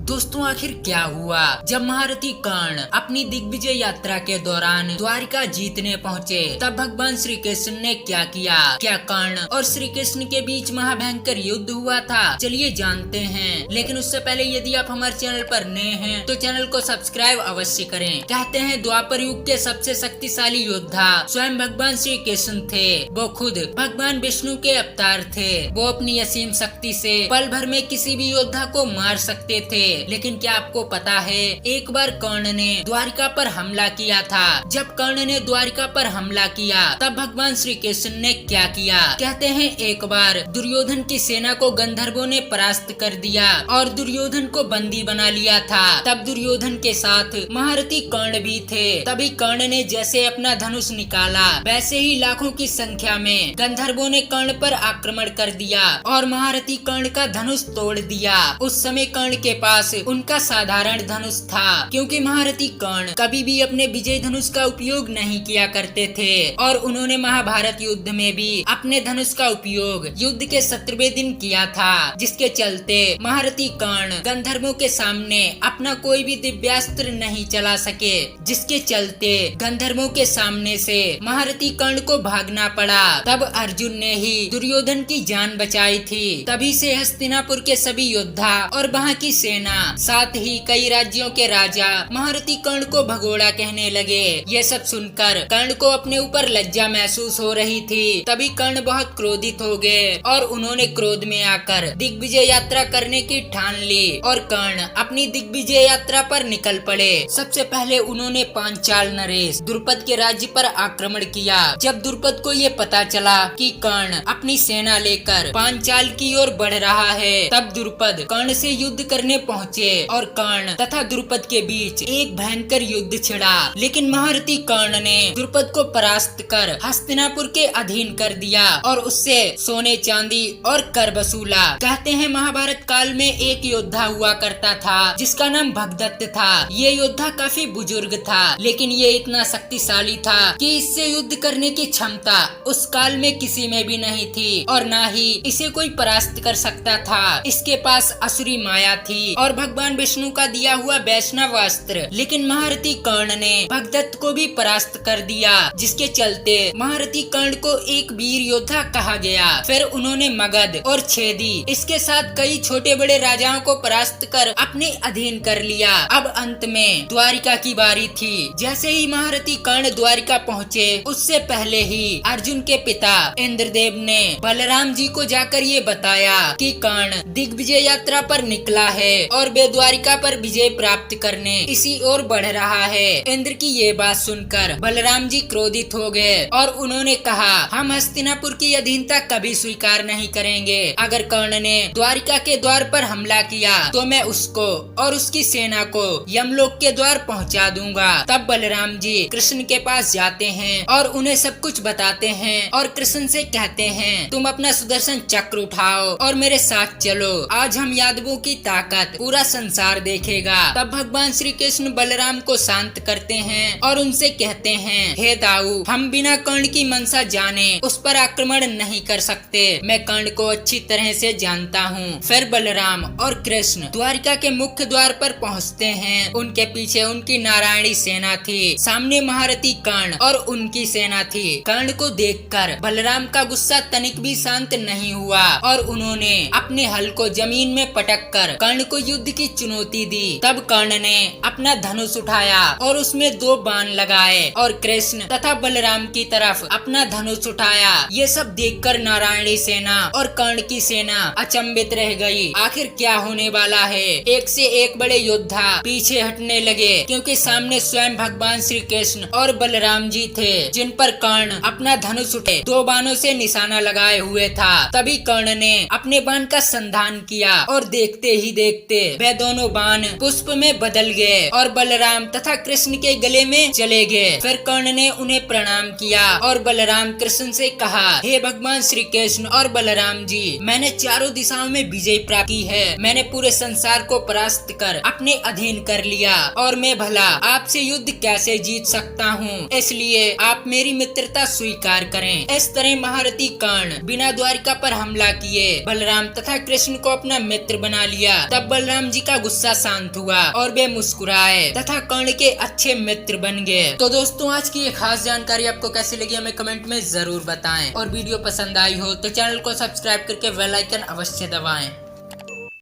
दोस्तों आखिर क्या हुआ जब महारथी कर्ण अपनी दिग्विजय यात्रा के दौरान द्वारिका जीतने पहुँचे, तब भगवान श्री कृष्ण ने क्या किया? क्या कर्ण और श्री कृष्ण के बीच महाभयंकर युद्ध हुआ था? चलिए जानते हैं। लेकिन उससे पहले यदि आप हमारे चैनल पर नए हैं तो चैनल को सब्सक्राइब अवश्य करें। कहते हैं द्वापर युग के सबसे शक्तिशाली योद्धा स्वयं भगवान श्री कृष्ण थे। वो खुद भगवान विष्णु के अवतार थे। वो अपनी असीम शक्ति से पल भर में किसी भी योद्धा को मार सकते थे। लेकिन क्या आपको पता है, एक बार कर्ण ने द्वारिका पर हमला किया था। जब कर्ण ने द्वारिका पर हमला किया तब भगवान श्री कृष्ण ने क्या किया? कहते हैं एक बार दुर्योधन की सेना को गंधर्वों ने परास्त कर दिया और दुर्योधन को बंदी बना लिया था। तब दुर्योधन के साथ महारथी कर्ण भी थे। तभी कर्ण ने जैसे अपना धनुष निकाला, वैसे ही लाखों की संख्या में गंधर्वों ने कर्ण पर आक्रमण कर दिया और महारथी कर्ण का धनुष तोड़ दिया। उस समय कर्ण के पास उनका साधारण धनुष था, क्योंकि महारथी कर्ण कभी भी अपने विजय धनुष का उपयोग नहीं किया करते थे और उन्होंने महाभारत युद्ध में भी अपने धनुष का उपयोग युद्ध के 17वें दिन किया था, जिसके चलते महारथी कर्ण गंधर्वों के सामने अपना कोई भी दिव्यास्त्र नहीं चला सके, जिसके चलते गंधर्वों के सामने से महारथी कर्ण को भागना पड़ा। तब अर्जुन ने ही दुर्योधन की जान बचाई थी। तभी से हस्तिनापुर के सभी योद्धा और वहाँ की सेना, साथ ही कई राज्यों के राजा महारथी कर्ण को भगोड़ा कहने लगे। ये सब सुनकर कर्ण को अपने ऊपर लज्जा महसूस हो रही थी। तभी कर्ण बहुत क्रोधित हो गए और उन्होंने क्रोध में आकर दिग्विजय यात्रा करने की ठान ली और कर्ण अपनी दिग्विजय यात्रा पर निकल पड़े। सबसे पहले उन्होंने पांचाल नरेश द्रुपद के राज्य पर आक्रमण किया। जब द्रुपद को ये पता चला कि कर्ण अपनी सेना लेकर पांचाल की ओर बढ़ रहा है, तब द्रुपद कर्ण से युद्ध करने पहुँचे और कर्ण तथा द्रुपद के बीच एक भयंकर युद्ध छिड़ा। लेकिन महारथी कर्ण ने द्रुपद को परास्त कर हस्तिनापुर के अधीन कर दिया और उससे सोने चांदी और कर वसूला। कहते हैं महाभारत काल में एक योद्धा हुआ करता था जिसका नाम भगदत्त था। ये योद्धा काफी बुजुर्ग था, लेकिन ये इतना शक्तिशाली था कि इससे युद्ध करने की क्षमता उस काल में किसी में भी नहीं थी और ना ही इसे कोई परास्त कर सकता था। इसके पास असुरी माया थी और भगवान विष्णु का दिया हुआ वैष्णव अस्त्र। लेकिन महारथी कर्ण ने भगदत्त को भी परास्त कर दिया, जिसके चलते महारथी कर्ण को एक वीर योद्धा कहा गया। फिर उन्होंने मगध और छेदी इसके साथ कई छोटे बड़े राजाओं को परास्त कर अपने अधीन कर लिया। अब अंत में द्वारिका की बारी थी। जैसे ही महारथी कर्ण द्वारिका पहुँचे, उससे पहले ही अर्जुन के पिता इंद्रदेव ने बलराम जी को जाकर ये बताया कि कर्ण दिग्विजय यात्रा पर निकला है और वे द्वारिका पर विजय प्राप्त करने इसी ओर बढ़ रहा है। इंद्र की ये बात सुनकर बलराम जी क्रोधित हो गए और उन्होंने कहा, हम हस्तिनापुर की अधीनता कभी स्वीकार नहीं करेंगे। अगर कर्ण ने द्वारिका के द्वार पर हमला किया तो मैं उसको और उसकी सेना को यमलोक के द्वार पहुंचा दूंगा। तब बलराम जी कृष्ण के पास जाते हैं और उन्हें सब कुछ बताते हैं और कृष्ण से कहते हैं, तुम अपना सुदर्शन चक्र उठाओ और मेरे साथ चलो। आज हम यादवों की ताकत पूरा संसार देखेगा। तब भगवान श्री कृष्ण बलराम को शांत करते हैं और उनसे कहते हैं, हे दाऊ, हम बिना कर्ण की मंशा जाने उस पर आक्रमण नहीं कर सकते। मैं कर्ण को अच्छी तरह से जानता हूँ। फिर बलराम और कृष्ण द्वारिका के मुख्य द्वार पर पहुँचते हैं। उनके पीछे उनकी नारायणी सेना थी, सामने महारथी कर्ण और उनकी सेना थी। कर्ण को देखकर बलराम का गुस्सा तनिक भी शांत नहीं हुआ और उन्होंने अपने हल को जमीन में पटक कर कर्ण को युद्ध की चुनौती दी। तब कर्ण ने अपना धनुष उठाया और उसमें 2 बाण लगाए और कृष्ण तथा बलराम की तरफ अपना धनुष उठाया। ये सब देखकर नारायणी सेना और कर्ण की सेना अचंभित रह गई। आखिर क्या होने वाला है? एक से एक बड़े योद्धा पीछे हटने लगे, क्योंकि सामने स्वयं भगवान श्री कृष्ण और बलराम जी थे, जिन पर कर्ण अपना धनुष उठे 2 बाणों से निशाना लगाए हुए था। तभी कर्ण ने अपने बाण का संधान किया और देखते ही देखते वे दोनों बाण पुष्प में बदल गए और बलराम तथा कृष्ण के गले में चले गए। फिर कर्ण ने उन्हें प्रणाम किया और बलराम कृष्ण से कहा, हे भगवान श्री कृष्ण और बलराम जी, मैंने चारों दिशाओं में विजय प्राप्त की है। मैंने पूरे संसार को परास्त कर अपने अधीन कर लिया और मैं भला आपसे युद्ध कैसे जीत सकता हूँ, इसलिए आप मेरी मित्रता स्वीकार करें। इस तरह महारथी कर्ण बिना द्वारिका पर हमला किए बलराम तथा कृष्ण को अपना मित्र बना लिया। तब बलराम राम जी का गुस्सा शांत हुआ और वे मुस्कुराए तथा कर्ण के अच्छे मित्र बन गए। तो दोस्तों आज की ये खास जानकारी आपको कैसी लगी हमें कमेंट में जरूर बताएं और वीडियो पसंद आई हो तो चैनल को सब्सक्राइब करके बेल आइकन अवश्य दबाएं।